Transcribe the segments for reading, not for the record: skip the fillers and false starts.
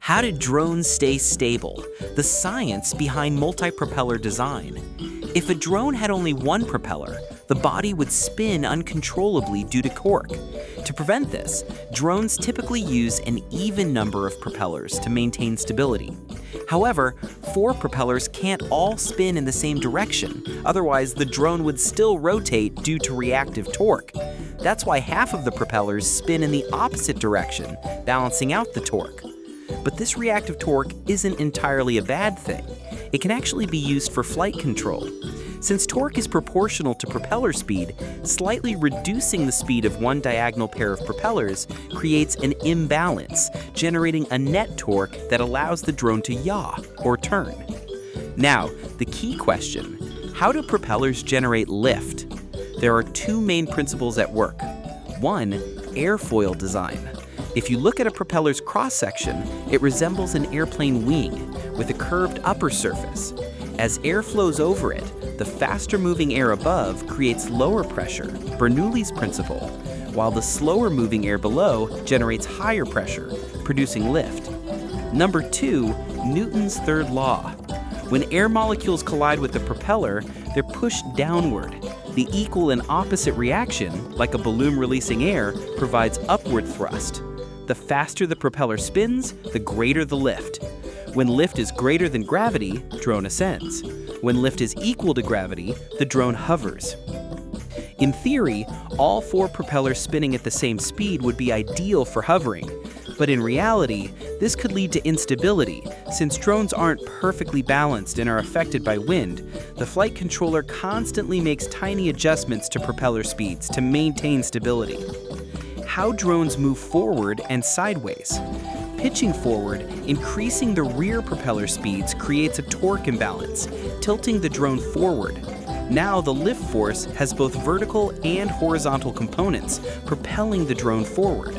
How did drones stay stable? The science behind multi-propeller design. If a drone had only one propeller, the body would spin uncontrollably due to torque. To prevent this, drones typically use an even number of propellers to maintain stability. However, 4 propellers can't all spin in the same direction, otherwise the drone would still rotate due to reactive torque. That's why half of the propellers spin in the opposite direction, balancing out the torque. But this reactive torque isn't entirely a bad thing. It can actually be used for flight control. Since torque is proportional to propeller speed, slightly reducing the speed of one diagonal pair of propellers creates an imbalance, generating a net torque that allows the drone to yaw or turn. Now, the key question: how do propellers generate lift? There are 2 main principles at work. 1. Airfoil design. If you look at a propeller's cross-section, it resembles an airplane wing with a curved upper surface. As air flows over it, the faster-moving air above creates lower pressure, Bernoulli's principle, while the slower-moving air below generates higher pressure, producing lift. Number 2, Newton's third law. When air molecules collide with the propeller, they're pushed downward. The equal and opposite reaction, like a balloon releasing air, provides upward thrust. The faster the propeller spins, the greater the lift. When lift is greater than gravity, drone ascends. When lift is equal to gravity, the drone hovers. In theory, all 4 propellers spinning at the same speed would be ideal for hovering. But in reality, this could lead to instability. Since drones aren't perfectly balanced and are affected by wind, the flight controller constantly makes tiny adjustments to propeller speeds to maintain stability. How drones move forward and sideways. Pitching forward, increasing the rear propeller speeds creates a torque imbalance, tilting the drone forward. Now the lift force has both vertical and horizontal components, propelling the drone forward.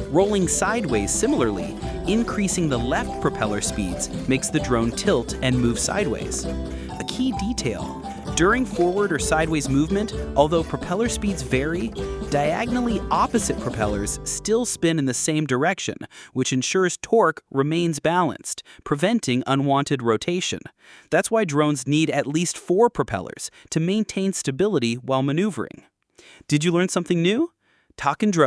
Rolling sideways similarly, increasing the left propeller speeds makes the drone tilt and move sideways. A key detail: during forward or sideways movement, although propeller speeds vary, diagonally opposite propellers still spin in the same direction, which ensures torque remains balanced, preventing unwanted rotation. That's why drones need at least 4 propellers to maintain stability while maneuvering. Did you learn something new? Talkin' Drone.